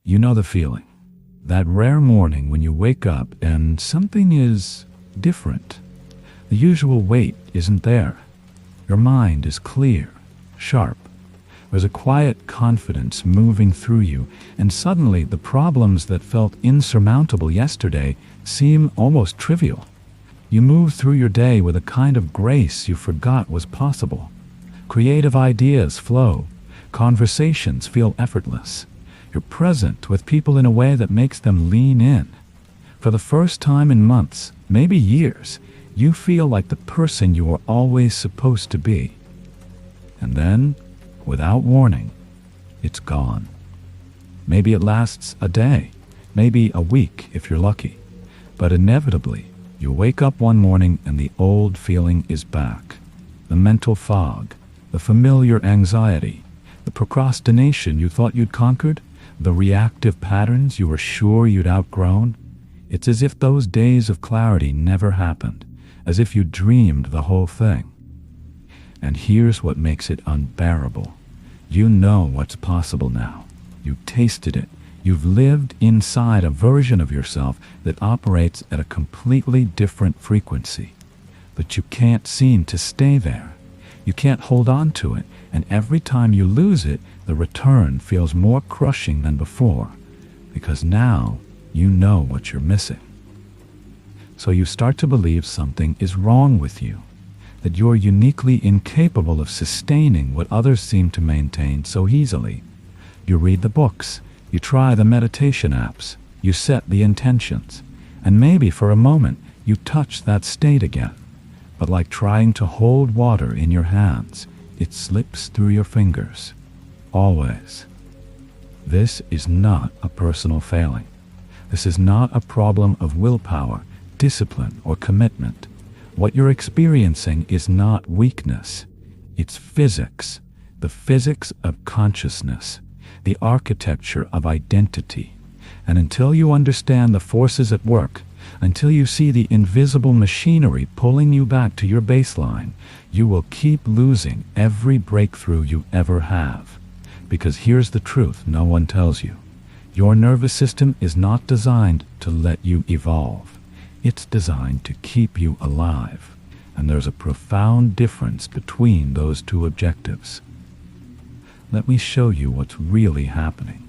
You know the feeling. That rare morning when you wake up and something is different. The usual weight isn't there. Your mind is clear, sharp. There's a quiet confidence moving through you, and suddenly the problems that felt insurmountable yesterday seem almost trivial. You move through your day with a kind of grace you forgot was possible. Creative ideas flow. Conversations feel effortless. You're present with people in a way that makes them lean in. For the first time in months, maybe years, you feel like the person you were always supposed to be. And then, without warning, it's gone. Maybe it lasts a day, maybe a week if you're lucky. But inevitably, you wake up one morning and the old feeling is back. The mental fog, the familiar anxiety, the procrastination you thought you'd conquered, the reactive patterns you were sure you'd outgrown. It's as if those days of clarity never happened, as if you dreamed the whole thing. And here's what makes it unbearable. You know what's possible now. You've tasted it. You've lived inside a version of yourself that operates at a completely different frequency. But you can't seem to stay there. You can't hold on to it, and every time you lose it, the return feels more crushing than before, because now you know what you're missing. So you start to believe something is wrong with you, that you're uniquely incapable of sustaining what others seem to maintain so easily. You read the books, you try the meditation apps, you set the intentions, and maybe for a moment you touch that state again. But like trying to hold water in your hands, it slips through your fingers. Always. This is not a personal failing. This is not a problem of willpower, discipline, or commitment. What you're experiencing is not weakness. It's physics, the physics of consciousness, the architecture of identity. And until you understand the forces at work, until you see the invisible machinery pulling you back to your baseline, you will keep losing every breakthrough you ever have. Because here's the truth no one tells you. Your nervous system is not designed to let you evolve. It's designed to keep you alive. And there's a profound difference between those two objectives. Let me show you what's really happening.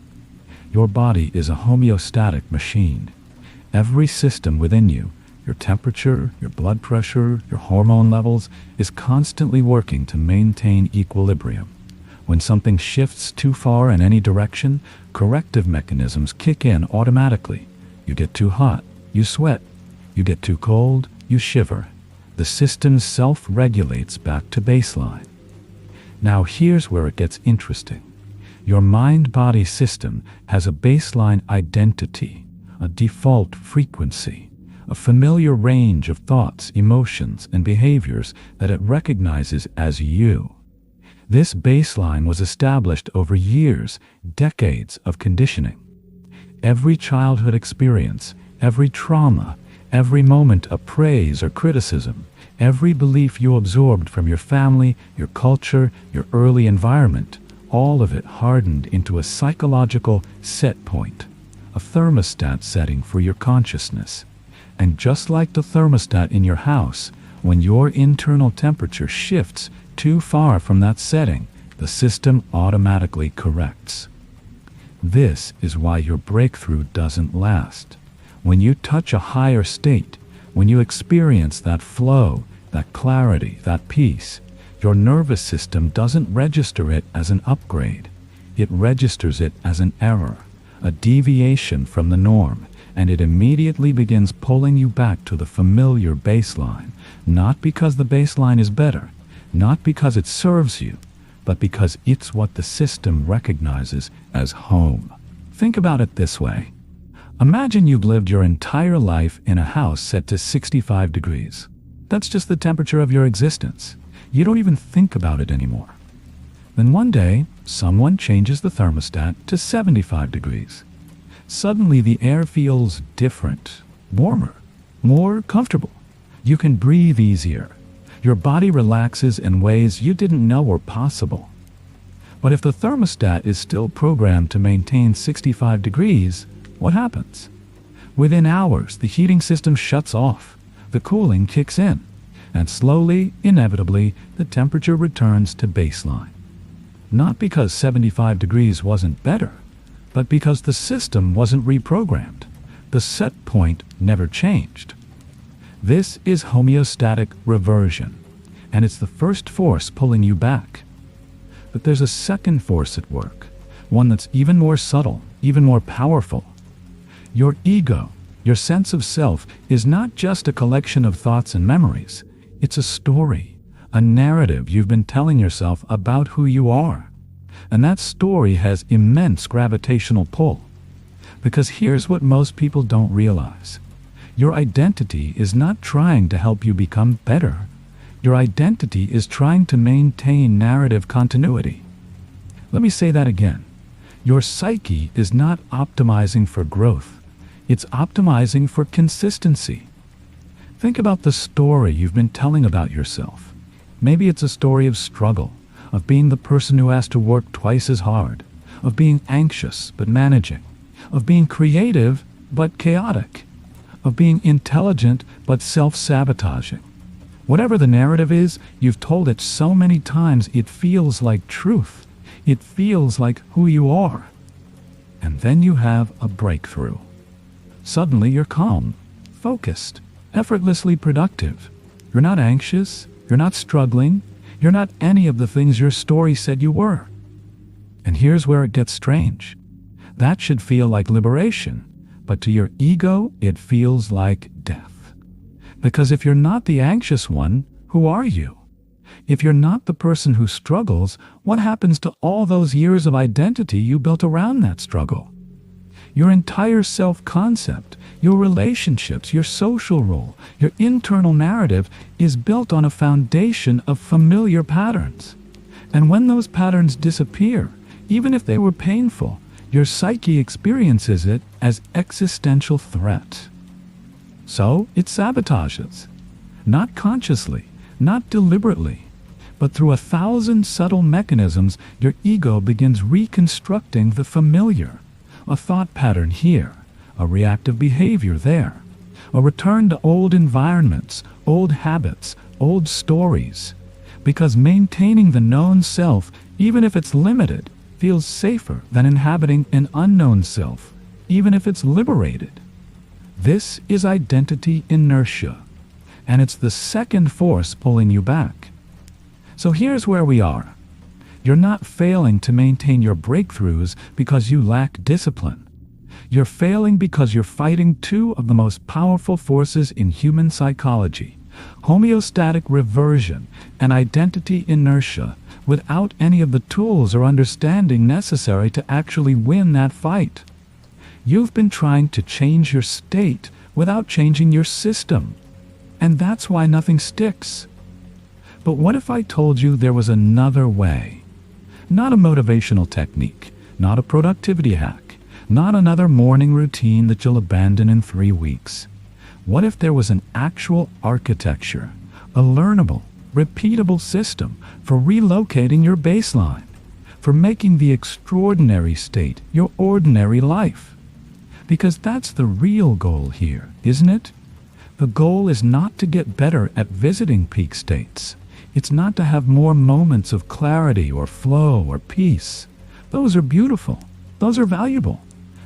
Your body is a homeostatic machine. Every system within you, your temperature, your blood pressure, your hormone levels, is constantly working to maintain equilibrium. When something shifts too far in any direction, corrective mechanisms kick in automatically. You get too hot, you sweat. You get too cold, you shiver. The system self-regulates back to baseline. Now here's where it gets interesting. Your mind-body system has a baseline identity, a default frequency, a familiar range of thoughts, emotions, and behaviors that it recognizes as you. This baseline was established over years, decades of conditioning. Every childhood experience, every trauma, every moment of praise or criticism, every belief you absorbed from your family, your culture, your early environment, all of it hardened into a psychological set point, a thermostat setting for your consciousness. And just like the thermostat in your house, when your internal temperature shifts too far from that setting, the system automatically corrects. This is why your breakthrough doesn't last. When you touch a higher state, when you experience that flow, that clarity, that peace, your nervous system doesn't register it as an upgrade. It registers it as an error, a deviation from the norm, and it immediately begins pulling you back to the familiar baseline, not because the baseline is better, not because it serves you, but because it's what the system recognizes as home. Think about it this way. Imagine you've lived your entire life in a house set to 65 degrees. That's just the temperature of your existence. You don't even think about it anymore. Then one day, someone changes the thermostat to 75 degrees. Suddenly the air feels different, warmer, more comfortable. You can breathe easier. Your body relaxes in ways you didn't know were possible. But if the thermostat is still programmed to maintain 65 degrees, what happens? Within hours, the heating system shuts off, the cooling kicks in, and slowly, inevitably, the temperature returns to baseline. Not because 75 degrees wasn't better, but because the system wasn't reprogrammed. The set point never changed. This is homeostatic reversion, and it's the first force pulling you back. But there's a second force at work, one that's even more subtle, even more powerful. Your ego, your sense of self, is not just a collection of thoughts and memories. It's a story, a narrative you've been telling yourself about who you are. And that story has immense gravitational pull. Because here's what most people don't realize. Your identity is not trying to help you become better. Your identity is trying to maintain narrative continuity. Let me say that again. Your psyche is not optimizing for growth. It's optimizing for consistency. Think about the story you've been telling about yourself. Maybe it's a story of struggle, of being the person who has to work twice as hard, of being anxious but managing, of being creative but chaotic, of being intelligent but self-sabotaging. Whatever the narrative is, you've told it so many times it feels like truth. It feels like who you are. And then you have a breakthrough. Suddenly you're calm, focused, effortlessly productive. You're not anxious, you're not struggling, you're not any of the things your story said you were. And here's where it gets strange. That should feel like liberation, but to your ego, it feels like death. Because if you're not the anxious one, who are you? If you're not the person who struggles, what happens to all those years of identity you built around that struggle? Your entire self-concept, your relationships, your social role, your internal narrative is built on a foundation of familiar patterns. And when those patterns disappear, even if they were painful, your psyche experiences it as existential threat. So it sabotages. Not consciously, not deliberately, but through 1,000 subtle mechanisms, your ego begins reconstructing the familiar. A thought pattern here, a reactive behavior there, a return to old environments, old habits, old stories. Because maintaining the known self, even if it's limited, feels safer than inhabiting an unknown self, even if it's liberated. This is identity inertia, and it's the second force pulling you back. So here's where we are. You're not failing to maintain your breakthroughs because you lack discipline. You're failing because you're fighting two of the most powerful forces in human psychology, homeostatic reversion and identity inertia, without any of the tools or understanding necessary to actually win that fight. You've been trying to change your state without changing your system, and that's why nothing sticks. But what if I told you there was another way? Not a motivational technique, not a productivity hack, not another morning routine that you'll abandon in 3 weeks. What if there was an actual architecture, a learnable, repeatable system for relocating your baseline, for making the extraordinary state your ordinary life? Because that's the real goal here, isn't it? The goal is not to get better at visiting peak states. It's not to have more moments of clarity or flow or peace. Those are beautiful. Those are valuable.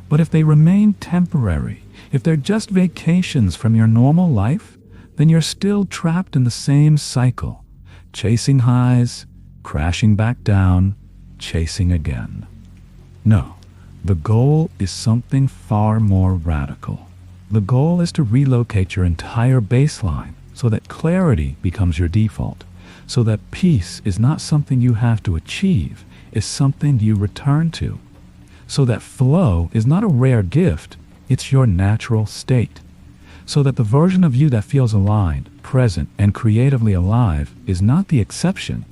But if they remain temporary, if they're just vacations from your normal life, then you're still trapped in the same cycle, chasing highs, crashing back down, chasing again. No, the goal is something far more radical. The goal is to relocate your entire baseline so that clarity becomes your default. So that peace is not something you have to achieve, it's something you return to. So that flow is not a rare gift, it's your natural state. So that the version of you that feels aligned, present, and creatively alive is not the exception,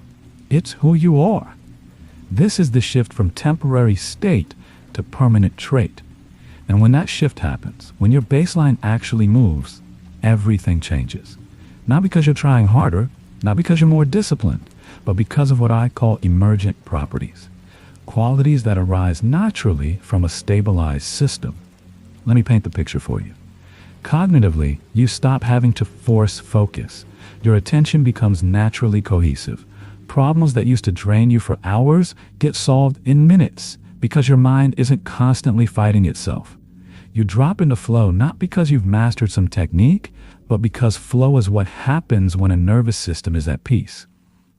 it's who you are. This is the shift from temporary state to permanent trait. And when that shift happens, when your baseline actually moves, everything changes. Not because you're trying harder, not because you're more disciplined, but because of what I call emergent properties. qualities that arise naturally from a stabilized system. Let me paint the picture for you. Cognitively, you stop having to force focus. Your attention becomes naturally cohesive. Problems that used to drain you for hours get solved in minutes because your mind isn't constantly fighting itself. You drop into flow not because you've mastered some technique, but because flow is what happens when a nervous system is at peace.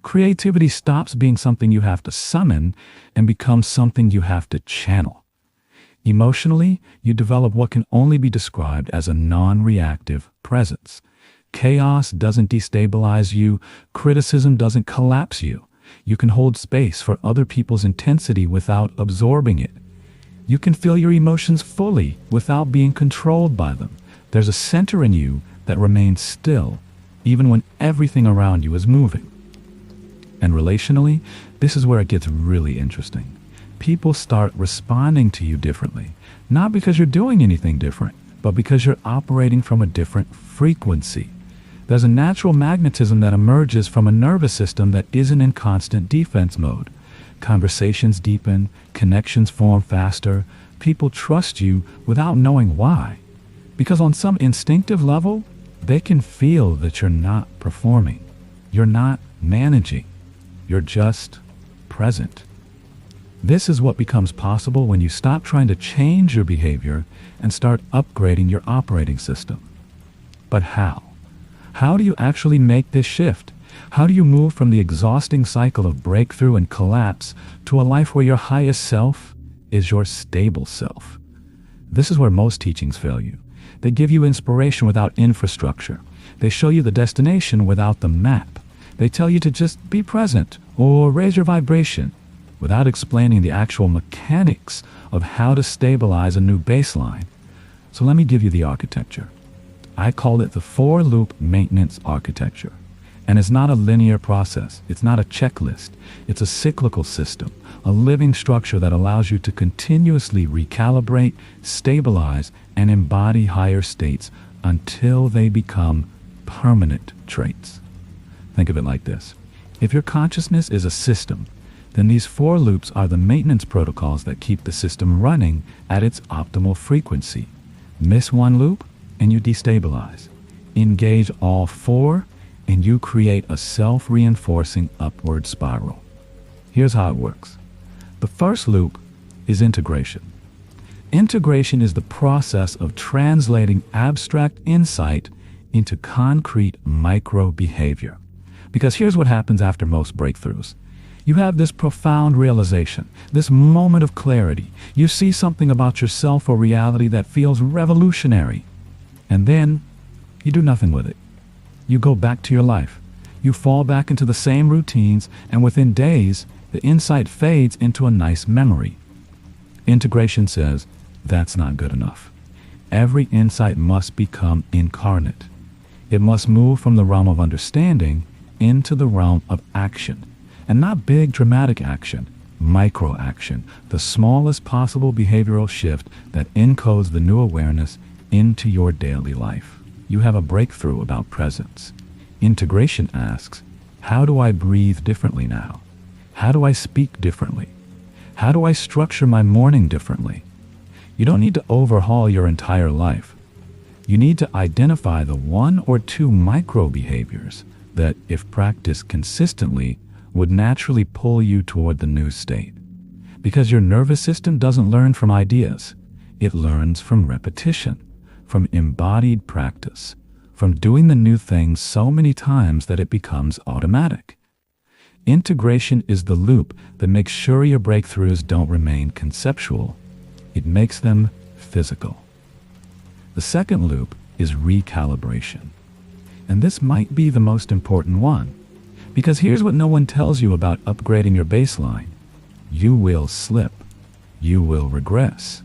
Creativity stops being something you have to summon and becomes something you have to channel. Emotionally, you develop what can only be described as a non-reactive presence. Chaos doesn't destabilize you. Criticism doesn't collapse you. You can hold space for other people's intensity without absorbing it. You can feel your emotions fully without being controlled by them. There's a center in you that remains still, even when everything around you is moving. And relationally, this is where it gets really interesting. People start responding to you differently, not because you're doing anything different, but because you're operating from a different frequency. There's a natural magnetism that emerges from a nervous system that isn't in constant defense mode. Conversations deepen, connections form faster, people trust you without knowing why. Because on some instinctive level, they can feel that you're not performing. You're not managing. You're just present. This is what becomes possible when you stop trying to change your behavior and start upgrading your operating system. But how? How do you actually make this shift? How do you move from the exhausting cycle of breakthrough and collapse to a life where your highest self is your stable self? This is where most teachings fail you. They give you inspiration without infrastructure. They show you the destination without the map. They tell you to just be present or raise your vibration without explaining the actual mechanics of how to stabilize a new baseline. So let me give you the architecture. I call it the four-loop maintenance architecture. And it's not a linear process. It's not a checklist. It's a cyclical system, a living structure that allows you to continuously recalibrate, stabilize, and embody higher states until they become permanent traits. Think of it like this. If your consciousness is a system, then these four loops are the maintenance protocols that keep the system running at its optimal frequency. Miss one loop, and you destabilize. Engage all four, and you create a self-reinforcing upward spiral. Here's how it works. The first loop is integration. Integration is the process of translating abstract insight into concrete micro-behavior. Because here's what happens after most breakthroughs. You have this profound realization, this moment of clarity. You see something about yourself or reality that feels revolutionary. And then you do nothing with it. You go back to your life. You fall back into the same routines, and within days, the insight fades into a nice memory. Integration says, that's not good enough. Every insight must become incarnate. It must move from the realm of understanding into the realm of action. And not big dramatic action, micro action, the smallest possible behavioral shift that encodes the new awareness into your daily life. You have a breakthrough about presence. Integration asks, how do I breathe differently now? How do I speak differently? How do I structure my morning differently? You don't need to overhaul your entire life. You need to identify the one or two micro behaviors that, if practiced consistently, would naturally pull you toward the new state. Because your nervous system doesn't learn from ideas. It learns from repetition, from embodied practice, from doing the new things so many times that it becomes automatic. Integration is the loop that makes sure your breakthroughs don't remain conceptual. It makes them physical. The second loop is recalibration. And this might be the most important one. Because here's what no one tells you about upgrading your baseline. You will slip. You will regress.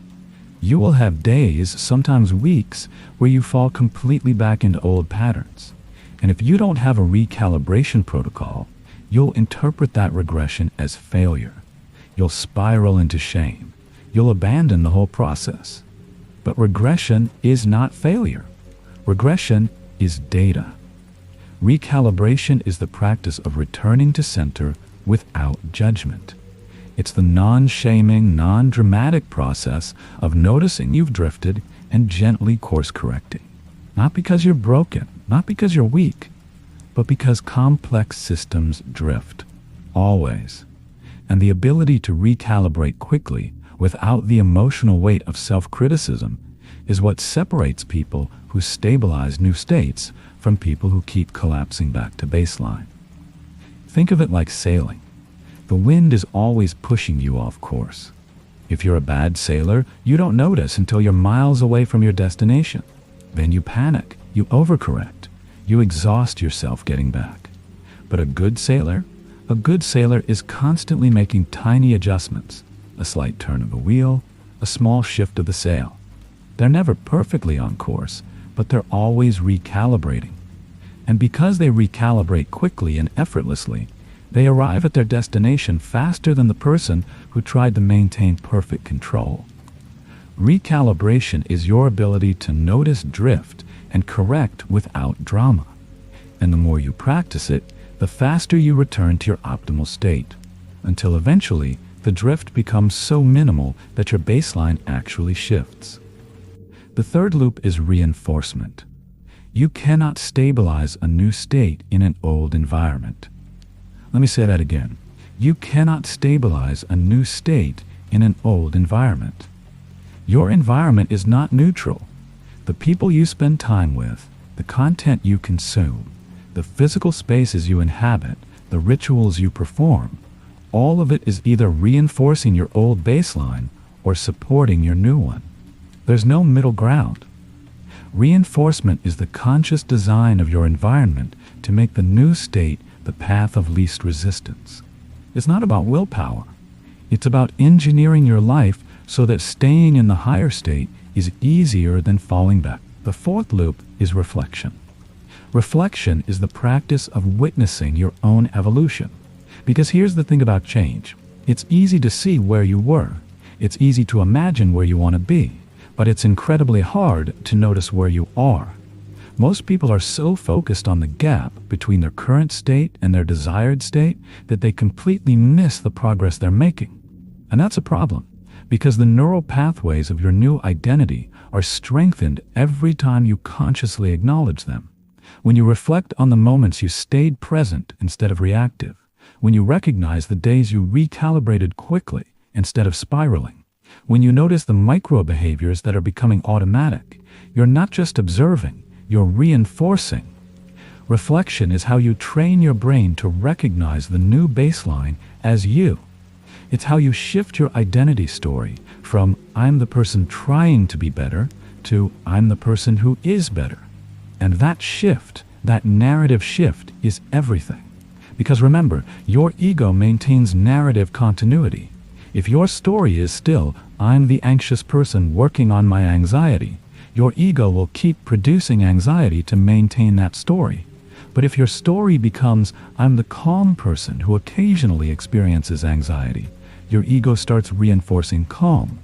You will have days, sometimes weeks, where you fall completely back into old patterns. And if you don't have a recalibration protocol, you'll interpret that regression as failure. You'll spiral into shame. You'll abandon the whole process. But regression is not failure. Regression is data. Recalibration is the practice of returning to center without judgment. It's the non-shaming, non-dramatic process of noticing you've drifted and gently course-correcting. Not because you're broken, not because you're weak, but because complex systems drift. Always. And the ability to recalibrate quickly without the emotional weight of self-criticism is what separates people who stabilize new states from people who keep collapsing back to baseline. Think of it like sailing. The wind is always pushing you off course. If you're a bad sailor, you don't notice until you're miles away from your destination. Then you panic, you overcorrect, you exhaust yourself getting back. But a good sailor is constantly making tiny adjustments, a slight turn of the wheel, a small shift of the sail. They're never perfectly on course, but they're always recalibrating. And because they recalibrate quickly and effortlessly, they arrive at their destination faster than the person who tried to maintain perfect control. Recalibration is your ability to notice drift and correct without drama. And the more you practice it, the faster you return to your optimal state, until eventually the drift becomes so minimal that your baseline actually shifts. The third loop is reinforcement. You cannot stabilize a new state in an old environment. Let me say that again. You cannot stabilize a new state in an old environment. Your environment is not neutral. The people you spend time with, the content you consume, the physical spaces you inhabit, the rituals you perform, all of it is either reinforcing your old baseline or supporting your new one. There's no middle ground. Reinforcement is the conscious design of your environment to make the new state the path of least resistance. It's not about willpower. It's about engineering your life so that staying in the higher state is easier than falling back. The fourth loop is reflection. Reflection is the practice of witnessing your own evolution. Because here's the thing about change. It's easy to see where you were. It's easy to imagine where you want to be. But it's incredibly hard to notice where you are. Most people are so focused on the gap between their current state and their desired state that they completely miss the progress they're making. And that's a problem, because the neural pathways of your new identity are strengthened every time you consciously acknowledge them. When you reflect on the moments you stayed present instead of reactive, when you recognize the days you recalibrated quickly instead of spiraling, when you notice the micro behaviors that are becoming automatic, you're not just observing, you're reinforcing. Reflection is how you train your brain to recognize the new baseline as you. It's how you shift your identity story from "I'm the person trying to be better" to "I'm the person who is better." And that shift, that narrative shift, is everything. Because remember, your ego maintains narrative continuity. If your story is still, "I'm the anxious person working on my anxiety," your ego will keep producing anxiety to maintain that story. But if your story becomes, "I'm the calm person who occasionally experiences anxiety," your ego starts reinforcing calm.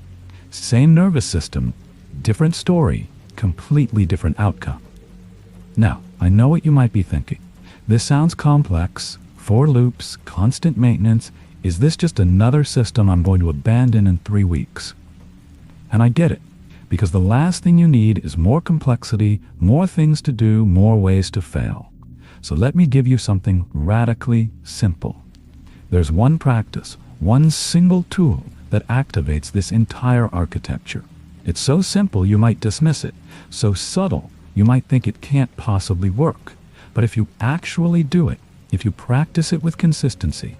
Same nervous system, different story, completely different outcome. Now, I know what you might be thinking. This sounds complex, 4 loops, constant maintenance. Is this just another system I'm going to abandon in 3 weeks? And I get it, because the last thing you need is more complexity, more things to do, more ways to fail. So let me give you something radically simple. There's one practice, one single tool that activates this entire architecture. It's so simple you might dismiss it, so subtle you might think it can't possibly work. But if you actually do it, if you practice it with consistency,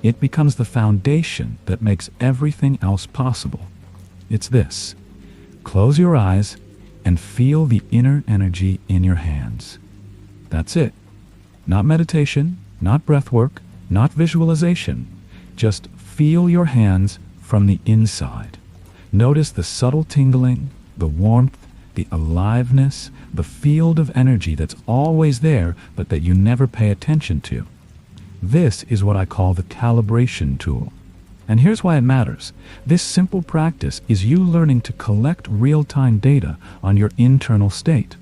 it becomes the foundation that makes everything else possible. It's this. Close your eyes and feel the inner energy in your hands. That's it. Not meditation, not breath work, not visualization. Just feel your hands from the inside. Notice the subtle tingling, the warmth, the aliveness, the field of energy that's always there but that you never pay attention to. This is what I call the calibration tool. And here's why it matters. This simple practice is you learning to collect real-time data on your internal state.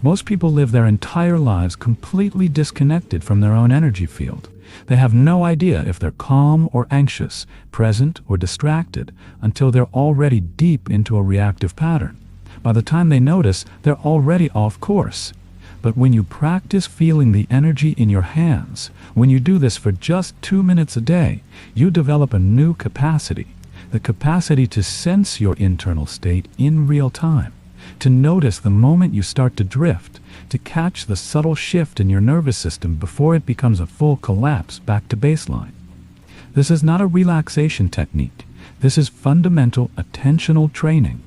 Most people live their entire lives completely disconnected from their own energy field. They have no idea if they're calm or anxious, present or distracted, until they're already deep into a reactive pattern. By the time they notice, they're already off course. But when you practice feeling the energy in your hands, when you do this for just 2 minutes a day, you develop a new capacity, the capacity to sense your internal state in real time, to notice the moment you start to drift, to catch the subtle shift in your nervous system before it becomes a full collapse back to baseline. This is not a relaxation technique. This is fundamental attentional training.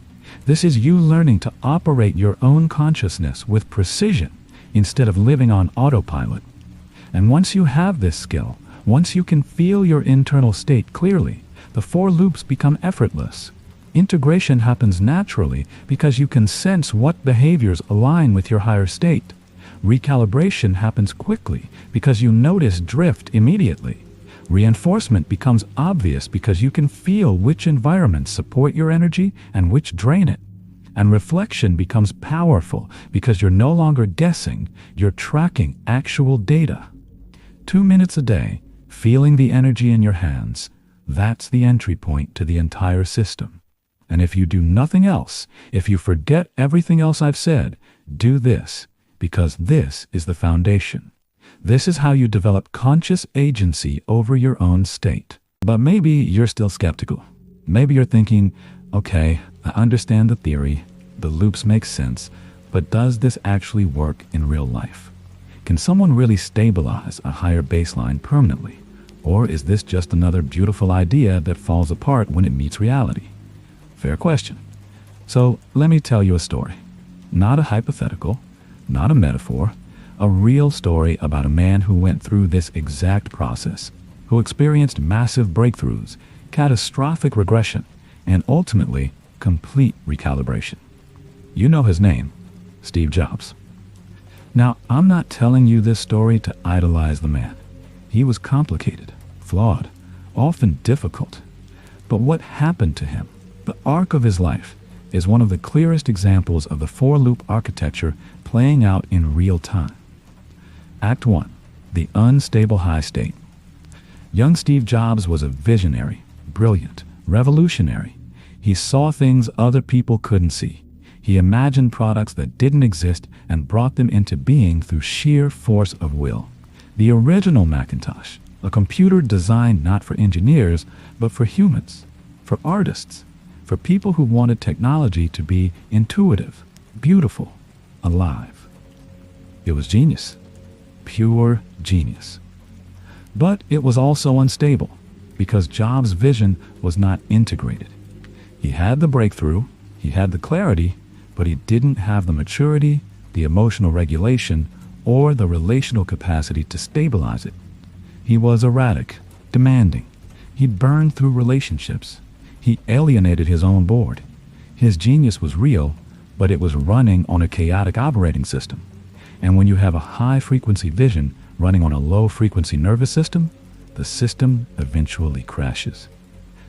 This is you learning to operate your own consciousness with precision instead of living on autopilot. And once you have this skill, once you can feel your internal state clearly, the 4 loops become effortless. Integration happens naturally because you can sense what behaviors align with your higher state. Recalibration happens quickly because you notice drift immediately. Reinforcement becomes obvious because you can feel which environments support your energy and which drain it. And reflection becomes powerful because you're no longer guessing, you're tracking actual data. 2 minutes a day, feeling the energy in your hands, that's the entry point to the entire system. And if you do nothing else, if you forget everything else I've said, do this, because this is the foundation. This is how you develop conscious agency over your own state. But maybe you're still skeptical. Maybe you're thinking, okay, I understand the theory, the loops make sense, but does this actually work in real life? Can someone really stabilize a higher baseline permanently? Or is this just another beautiful idea that falls apart when it meets reality? Fair question. So let me tell you a story. Not a hypothetical, not a metaphor, a real story about a man who went through this exact process, who experienced massive breakthroughs, catastrophic regression, and ultimately complete recalibration. You know his name, Steve Jobs. Now, I'm not telling you this story to idolize the man. He was complicated, flawed, often difficult. But what happened to him, the arc of his life, is one of the clearest examples of the 4-loop architecture playing out in real time. Act 1. The unstable high state. Young Steve Jobs was a visionary, brilliant, revolutionary. He saw things other people couldn't see. He imagined products that didn't exist and brought them into being through sheer force of will. The original Macintosh, a computer designed not for engineers, but for humans, for artists, for people who wanted technology to be intuitive, beautiful, alive. It was genius, pure genius. But it was also unstable, because Jobs' vision was not integrated. He had the breakthrough, he had the clarity, but he didn't have the maturity, the emotional regulation, or the relational capacity to stabilize it. He was erratic, demanding. He burned through relationships. He alienated his own board. His genius was real, but it was running on a chaotic operating system. And when you have a high-frequency vision running on a low-frequency nervous system, the system eventually crashes.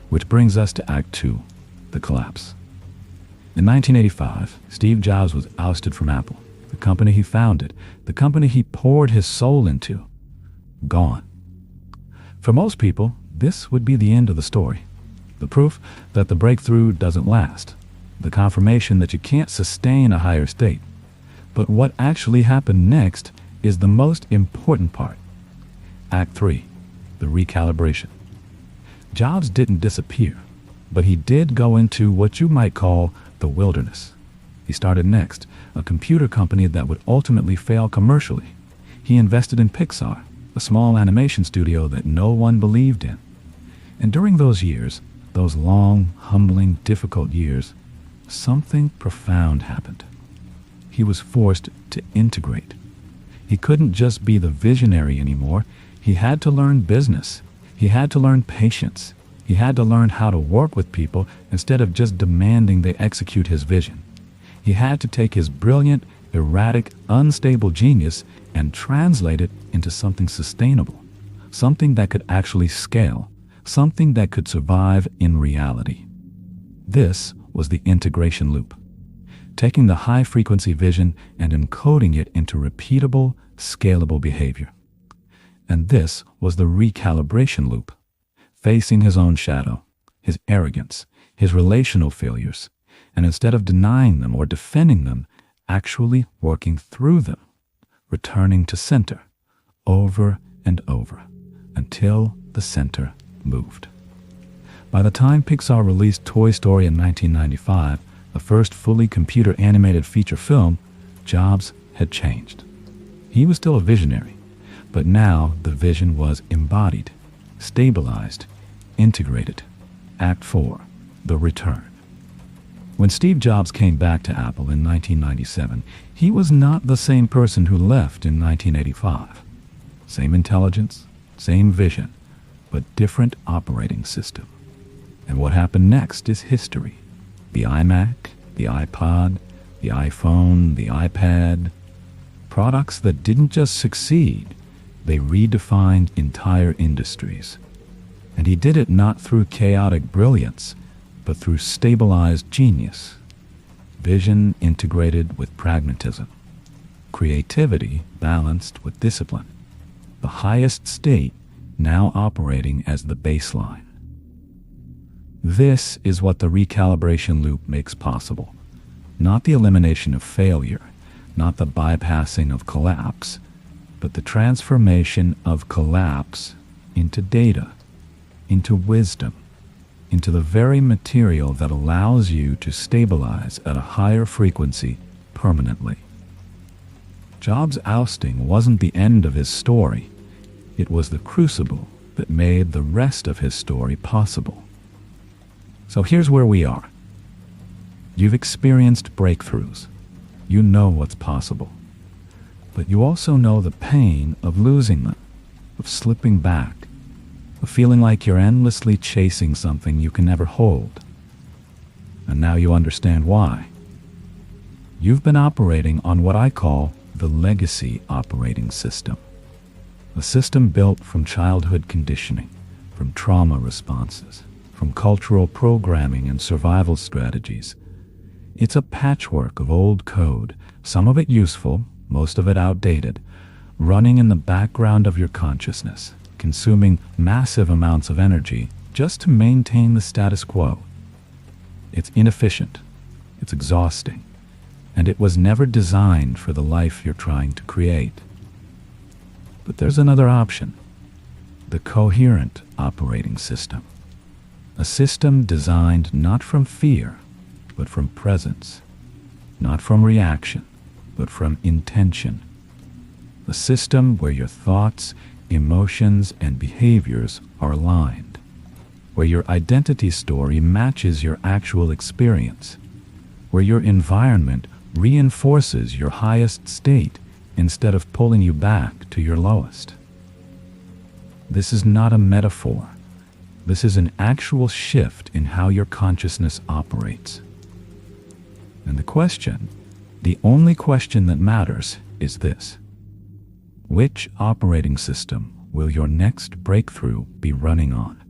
Which brings us to Act 2, the collapse. In 1985, Steve Jobs was ousted from Apple, the company he founded, the company he poured his soul into. Gone. For most people, this would be the end of the story. The proof that the breakthrough doesn't last. The confirmation that you can't sustain a higher state. But what actually happened next is the most important part. Act 3, the recalibration. Jobs didn't disappear, but he did go into what you might call the wilderness. He started Next, a computer company that would ultimately fail commercially. He invested in Pixar, a small animation studio that no one believed in. And during those years, those long, humbling, difficult years, something profound happened. He was forced to integrate. He couldn't just be the visionary anymore. He had to learn business. He had to learn patience. He had to learn how to work with people instead of just demanding they execute his vision. He had to take his brilliant, erratic, unstable genius and translate it into something sustainable, something that could actually scale, something that could survive in reality. This was the integration loop, taking the high-frequency vision and encoding it into repeatable, scalable behavior. And this was the recalibration loop. Facing his own shadow, his arrogance, his relational failures, and instead of denying them or defending them, actually working through them, returning to center, over and over, until the center moved. By the time Pixar released Toy Story in 1995, the first fully computer-animated feature film, Jobs had changed. He was still a visionary, but now the vision was embodied, stabilized, integrated. Act 4, The Return. When Steve Jobs came back to Apple in 1997, he was not the same person who left in 1985. Same intelligence, same vision, but different operating system. And what happened next is history. The iMac, the iPod, the iPhone, the iPad. Products that didn't just succeed, they redefined entire industries. And he did it not through chaotic brilliance, but through stabilized genius. Vision integrated with pragmatism. Creativity balanced with discipline. The highest state now operating as the baseline. This is what the recalibration loop makes possible. Not the elimination of failure, not the bypassing of collapse, but the transformation of collapse into data, into wisdom, into the very material that allows you to stabilize at a higher frequency permanently. Jobs' ousting wasn't the end of his story. It was the crucible that made the rest of his story possible. So here's where we are. You've experienced breakthroughs. You know what's possible. But you also know the pain of losing them, of slipping back, of feeling like you're endlessly chasing something you can never hold. And now you understand why. You've been operating on what I call the legacy operating system. A system built from childhood conditioning, from trauma responses, from cultural programming and survival strategies. It's a patchwork of old code, some of it useful, most of it outdated, running in the background of your consciousness, consuming massive amounts of energy just to maintain the status quo. It's inefficient, it's exhausting, and it was never designed for the life you're trying to create. But there's another option, the coherent operating system. A system designed not from fear, but from presence, not from reaction, but from intention. A system where your thoughts, emotions, and behaviors are aligned, where your identity story matches your actual experience, where your environment reinforces your highest state instead of pulling you back to your lowest. This is not a metaphor. This is an actual shift in how your consciousness operates. And the only question that matters is this. Which operating system will your next breakthrough be running on?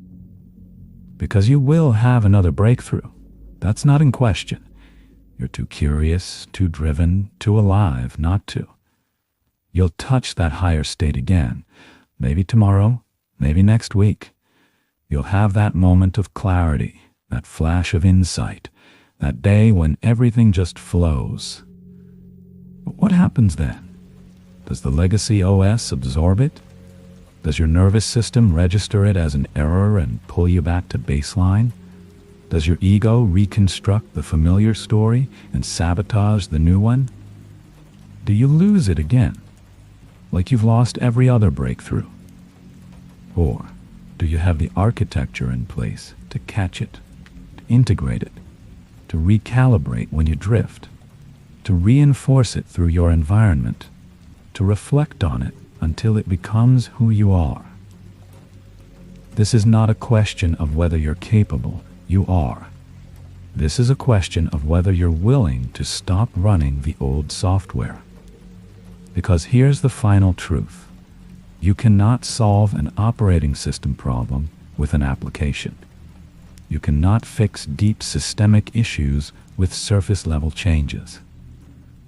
Because you will have another breakthrough. That's not in question. You're too curious, too driven, too alive not to. You'll touch that higher state again, maybe tomorrow, maybe next week. You'll have that moment of clarity, that flash of insight, that day when everything just flows. But what happens then? Does the legacy OS absorb it? Does your nervous system register it as an error and pull you back to baseline? Does your ego reconstruct the familiar story and sabotage the new one? Do you lose it again, like you've lost every other breakthrough? Or do you have the architecture in place to catch it, to integrate it, to recalibrate when you drift, to reinforce it through your environment, to reflect on it until it becomes who you are? This is not a question of whether you're capable. You are. This is a question of whether you're willing to stop running the old software. Because here's the final truth. You cannot solve an operating system problem with an application. You cannot fix deep systemic issues with surface-level changes.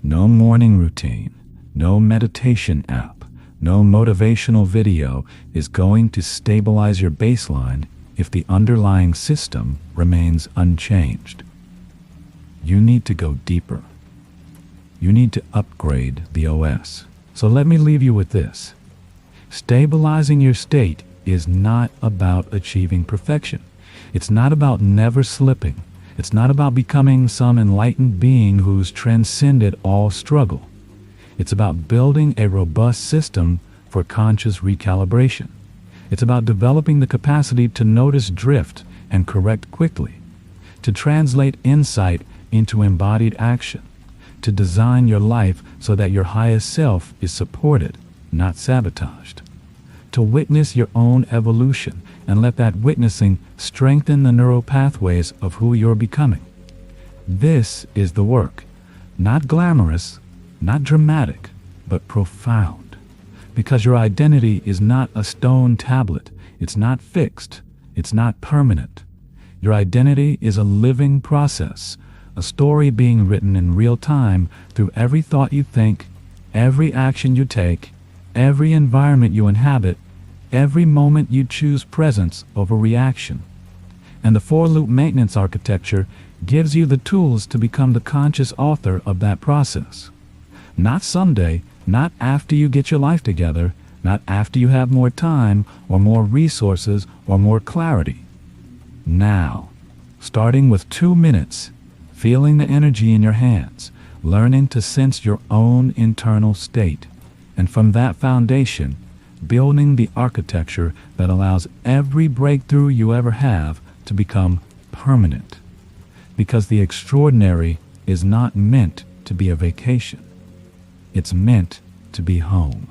No morning routine, no meditation app, No motivational video is going to stabilize your baseline if the underlying system remains unchanged. You need to go deeper. You need to upgrade the OS. So let me leave you with this. Stabilizing your state is not about achieving perfection. It's not about never slipping. It's not about becoming some enlightened being who's transcended all struggle. It's about building a robust system for conscious recalibration. It's about developing the capacity to notice drift and correct quickly, to translate insight into embodied action, to design your life so that your highest self is supported, not sabotaged, to witness your own evolution and let that witnessing strengthen the neural pathways of who you're becoming. This is the work, not glamorous, not dramatic, but profound, because your identity is not a stone tablet. It's not fixed. It's not permanent. Your identity is a living process, a story being written in real time through every thought you think, every action you take, every environment you inhabit, every moment you choose presence over reaction. And the for-loop maintenance architecture gives you the tools to become the conscious author of that process. Not someday, not after you get your life together, not after you have more time or more resources or more clarity. Now, starting with 2 minutes, feeling the energy in your hands, learning to sense your own internal state, and from that foundation, building the architecture that allows every breakthrough you ever have to become permanent. Because the extraordinary is not meant to be a vacation. It's meant to be home.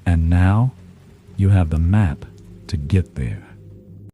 And now, you have the map to get there.